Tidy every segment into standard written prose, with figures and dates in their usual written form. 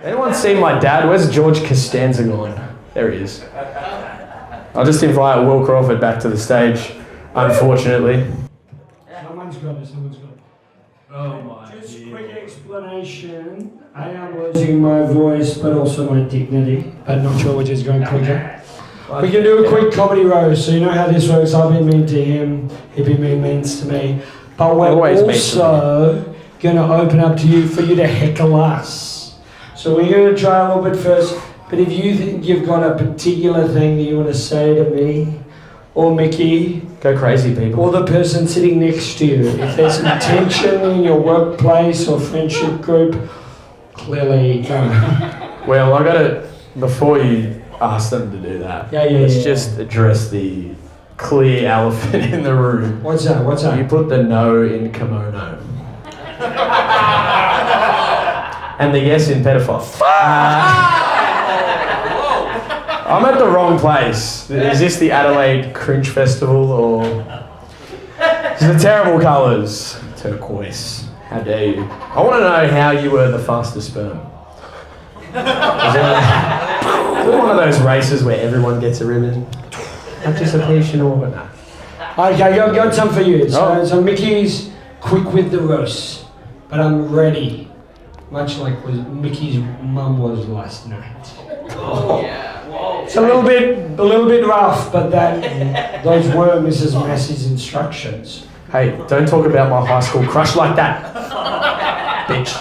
Anyone seen my dad? Where's George Costanza gone? There he is. I'll just invite Will Crawford back to the stage, unfortunately. Someone's got it. Oh my. Just a quick explanation. I am losing my voice, but also my dignity. But not sure which is going quicker. We can do a quick comedy roast. So you know how this works. I've been mean to him. He'd been mean to me. But we're also going to open up to you for you to heckle us. So we're going to try a little bit first. But if you think you've got a particular thing that you want to say to me or Mickey, go crazy, people. or the person sitting next to you, if there's some tension in your workplace or friendship group, clearly go. Well, I got to, before you ask them to do that, let's just address the clear elephant in the room. What's that? You put the no in kimono. And the yes in pedophile. I'm at the wrong place. Is this the Adelaide Fringe Festival or... These are terrible colours. Turquoise. How dare you? I want to know how you were the fastest sperm. Is it one of those races where everyone gets a ribbon? Participation or not? Okay, got some for you. So Mickey's quick with the roast, but I'm ready. Much like Mickey's mum was last night. Oh yeah. It's a little bit rough, but those were Mrs. Massey's instructions. Hey, don't talk about my high school crush like that, bitch.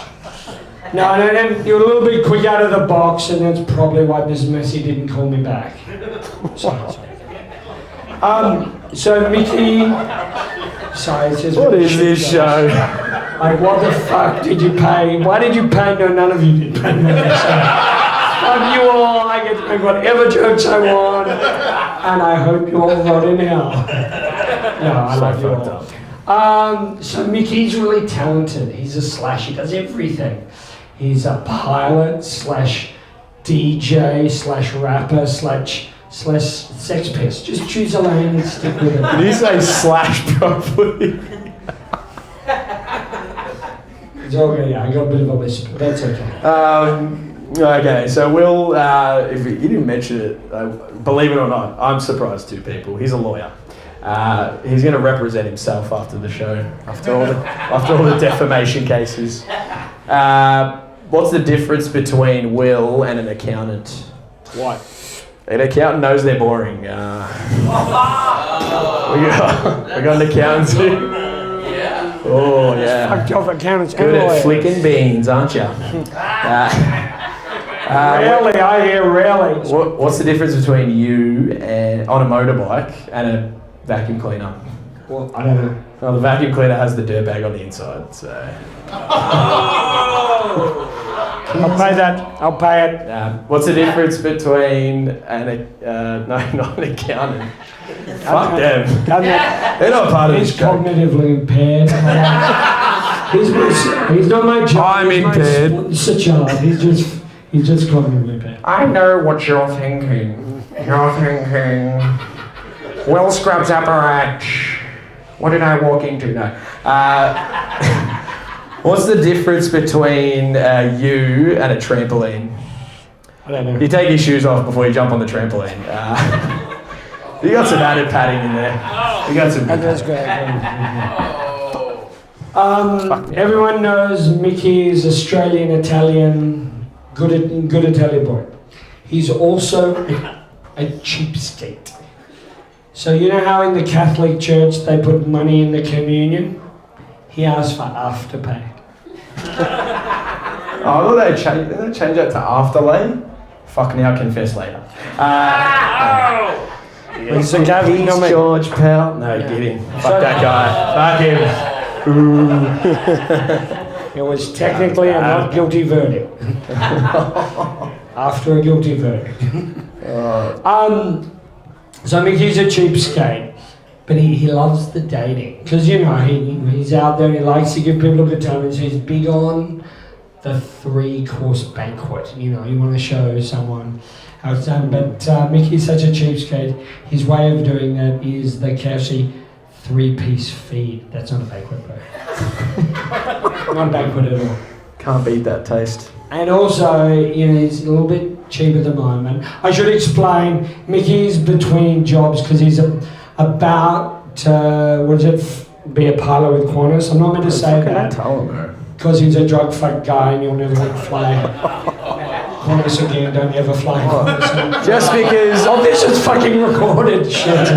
No, you're a little bit quick out of the box, and that's probably why Mrs. Massey didn't call me back. Sorry. So Mickey, sorry, it's just what is this show? Like, what the fuck did you pay? Why did you pay? No, none of you did pay me. Fuck you all, I get to make whatever jokes I want, and I hope you all rot in hell. No, I love you all. So Mickey's really talented. He's a slash, he does everything. He's a pilot / DJ / rapper / sex pest. Just choose a lane and stick with it. Did you say slash properly? It's all good, yeah, I got a bit of a list, but that's okay. Okay, so Will, if you didn't mention it, believe it or not, I'm surprised too, people. He's a lawyer. He's going to represent himself after the show, after all the defamation cases. What's the difference between Will and an accountant? What? An accountant knows they're boring. We got an accountant too. Oh yeah. Fucked off accountants. Good at flicking beans, aren't you? Rarely, I hear rarely. What's the difference between you and on a motorbike and a vacuum cleaner? Well, I don't know. Well, the vacuum cleaner has the dirt bag on the inside, so. I'll pay that. I'll pay it. What's the difference between no, not an accountant. Fuck them. They're not part of this. He's cognitively impaired. He's not my child. I'm impaired. He's a child. He's just cognitively impaired. I know what you're thinking. You're thinking, Will Scrubs Apparat. What did I walk into? No. What's the difference between you and a trampoline? I don't know. You take your shoes off before you jump on the trampoline. You got some added padding in there. You got some. That's great. Everyone knows Mickey's Australian Italian, good Italian boy. He's also a cheapskate. So you know how in the Catholic Church they put money in the communion? He asked for afterpay. Oh, did they change that to afterlay? Fuck, now confess later. He's a Catholic, not me. George Pell. No, kidding. Fuck that guy. Fuck him. It was technically a not guilty verdict. After a guilty verdict. So Mickey's a cheapskate, but he loves the dating. Because, you know, he's out there and he likes to give people a good time. And so he's big on the 3-course banquet. You know, you want to show someone how it's done. But Mickey's such a cheapskate. His way of doing that is the KFC 3-piece feed. That's not a banquet, bro. Not a banquet at all. Can't beat that taste. And also, he's a little bit cheap at the moment. I should explain, Mickey's between jobs because he's about to, be a pilot with Qantas. I'm not meant to say that. Because he's a drug fuck guy and you'll never fly Qantas again. Don't ever fly Qantas. Just because... Oh, this is fucking recorded shit.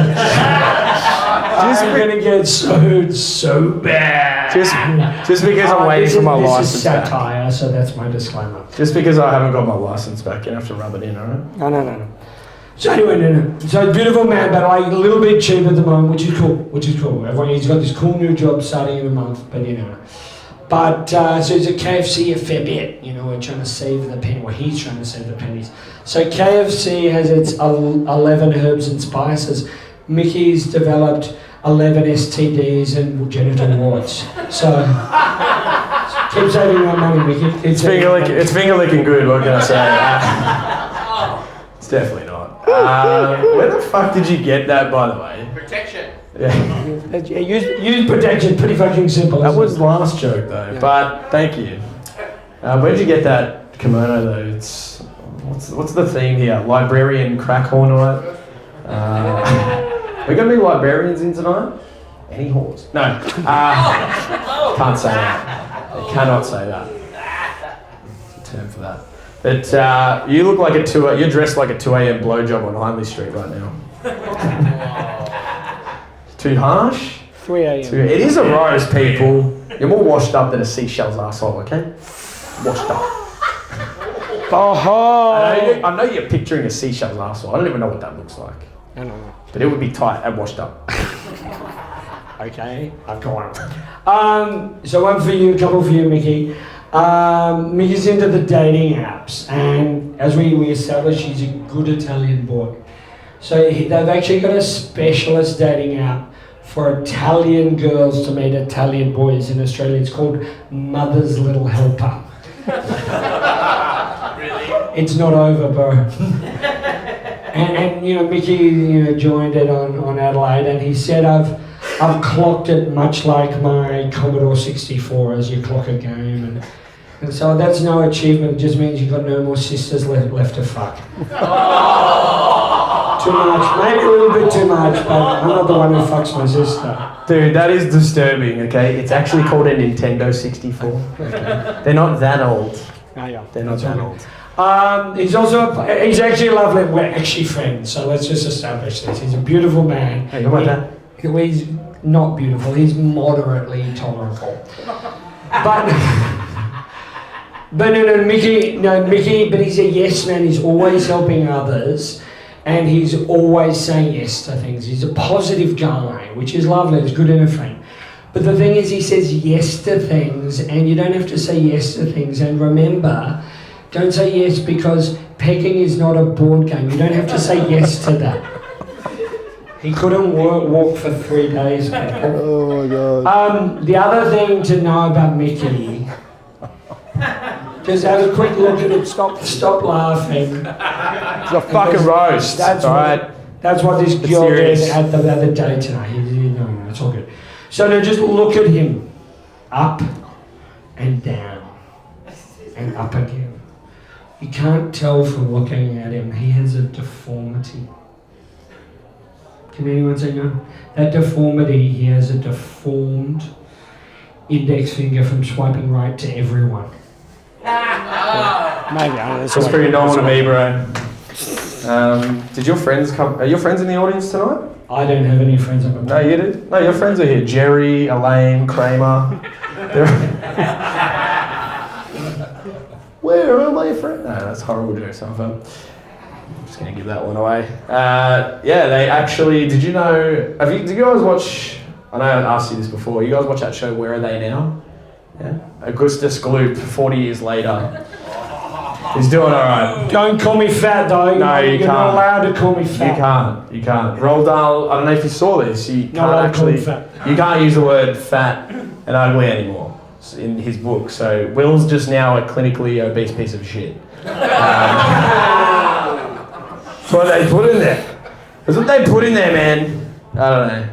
I'm gonna get sued so bad. Just because I'm waiting for my license This is back. satire, so that's my disclaimer. Just because I haven't got my license back, you have to rub it in, alright? No. So anyway, no. So beautiful man, but like a little bit cheap at the moment, which is cool. He's got this cool new job starting in a month, but But so he's at KFC a fair bit, we're trying to save the penny. Well, he's trying to save the pennies. So KFC has its 11 herbs and spices. Mickey's developed 11 STDs and genital warts. So keep saving that money, Mickey. It's finger licking good, what can I say? It's definitely not. Where the fuck did you get that, by the way? Protection. Yeah. Use protection, pretty fucking simple. That was last joke though, Yeah. but thank you. Where'd you get that kimono though? It's what's the theme here? Librarian crack whore night. We're gonna be librarians in tonight. Any whores? No. Can't say that. I cannot say that. There's a term for that. But you look like you're dressed like a 2 a.m. blowjob on Hindley Street right now. Too harsh? 3 a.m. It is a roast, people. You're more washed up than a seashell's asshole, okay? Washed up. I know you're picturing a seashell's asshole. I don't even know what that looks like. No. But it would be tight and washed up. Okay, I've got one. So one for you, a couple for you, Mickey. Mickey's into the dating apps, and as we established, he's a good Italian boy. So they've actually got a specialist dating app for Italian girls to meet Italian boys in Australia. It's called Mother's Little Helper. Really? It's not over, bro. and Mickey joined it on Adelaide, and he said I've clocked it much like my Commodore 64 as you clock a game, and so that's no achievement. It just means you've got no more sisters left to fuck. Too much, maybe a little bit too much, but I'm not the one who fucks my sister. Dude, that is disturbing, okay? It's actually called a Nintendo 64. Okay. They're not that old. Oh, yeah. They're not that old. He's actually lovely. We're actually friends, so let's just establish this. He's a beautiful man. Hey, come on, Dad. He's not beautiful. He's moderately tolerable. But no, Mickey. But he's a yes man. He's always helping others, and he's always saying yes to things. He's a positive guy, which is lovely. It's good in a friend. But the thing is, he says yes to things, and you don't have to say yes to things. And remember, don't say yes because pegging is not a board game. You don't have to say yes to that. He couldn't walk for 3 days, people. Oh my god. The other thing to know about Mickey, just have a quick look at him. Stop laughing. It's a fucking roast. That's alright. That's what this girl did at the other day tonight. No, it's all good. So now just look at him. Up and down and up again. You can't tell from looking at him. He has a deformity. Can anyone say no? That deformity, he has a deformed index finger from swiping right to everyone. Maybe, I don't know. That's pretty normal to me, bro. Did your friends come? Are your friends in the audience tonight? I don't have any friends. No, you did? No, your friends are here. Jerry, Elaine, Kramer. Where are my friends? No, that's horrible joke, some of them. I'm just going to give that one away. Yeah, they actually, did you know, did you guys watch, I know I asked you this before, you guys watch that show, Where Are They Now? Yeah? Augustus Gloop, 40 years later. He's doing alright. Don't call me fat though. No, you You're can't. not allowed to call me fat. You can't. Roald Dahl, I don't know if you saw this, you can't actually, you can't use the word fat and ugly anymore in his book. So Will's just now a clinically obese piece of shit. That's what they put in there. That's what they put in there, man. I don't know.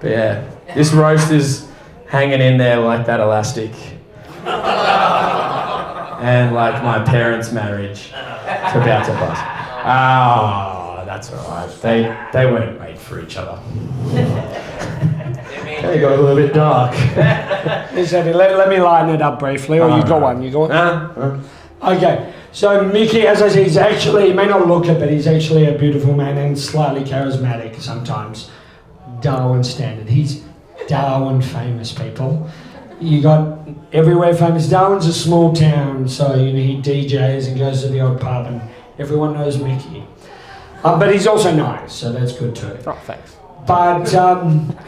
But yeah, this roast is hanging in there like that elastic. and like my parents' marriage is about to bust. Oh, that's alright. They weren't made for each other. They got a little bit dark. Listen, let me lighten it up briefly. Or you got one? You got one? Okay. So Mickey, as I said, he's actually, he may not look it, but he's actually a beautiful man and slightly charismatic sometimes. Darwin standard. He's Darwin famous, people. You got everywhere famous. Darwin's a small town, so he DJs and goes to the odd pub, and everyone knows Mickey. But he's also nice, so that's good too. Oh, thanks. But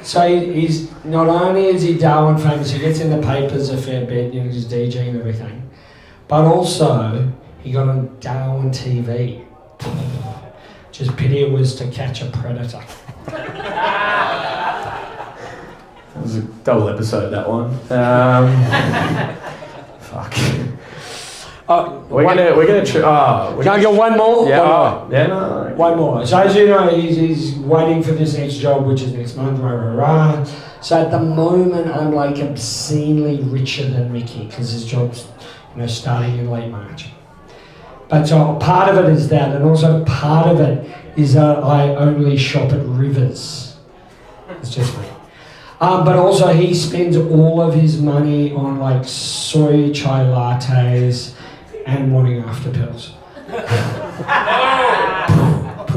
so he's not only is he Darwin famous, he gets in the papers a fair bit, he's DJing and everything. But also he got on Darwin TV. Just pity it was to catch a predator. It was a double episode, that one. Fuck. We're gonna. Can I get one more? Yeah. No. One more. So as you know, he's waiting for this next job, which is next month. So at the moment, I'm like obscenely richer than Mickey because his job's, starting in late March. But so part of it is that, and also part of it is that I only shop at Rivers. It's just me. But also he spends all of his money on like soy chai lattes and morning after pills.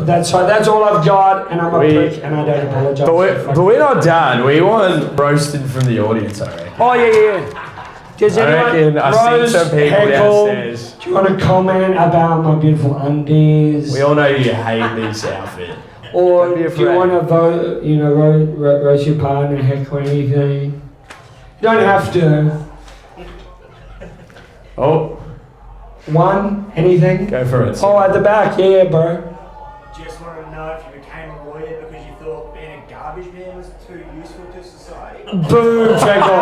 That's all I've got, and I'm a prick, and I don't apologise. But we're not done. We want roasted from the audience, I reckon. Oh yeah. Does anyone I've seen some people downstairs. Do you want to comment about my beautiful undies? We all know you hate this outfit. Or do you want to vote, roast your partner, heckle anything? You don't have to. Oh. One? Anything? Go for it. Oh, at the back. Yeah, bro. Just wanted to know if you became a lawyer because you thought being a garbage man was too useful to society. Boom, Feckle.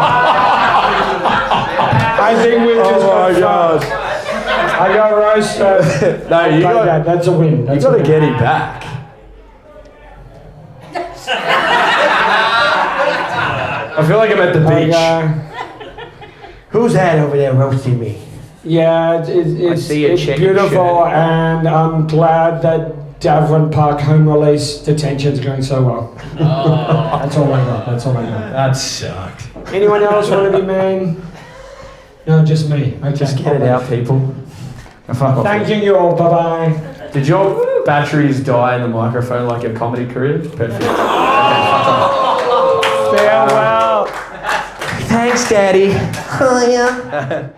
I think we've just Oh my gosh. I got roasted. No, you got that. That's a win. You got to get him back. I feel like I'm at the beach. Who's that over there roasting me? Yeah, it's beautiful, and I'm glad that Davern Park home release detention's going so well. Oh. That's all I got. That sucked. Anyone else want to be mean? No, just me. Okay. Just get it out, people. Thank you all. Bye-bye. Did your batteries die in the microphone like your comedy career? Perfect. Farewell. Thanks, Daddy. Oh, yeah.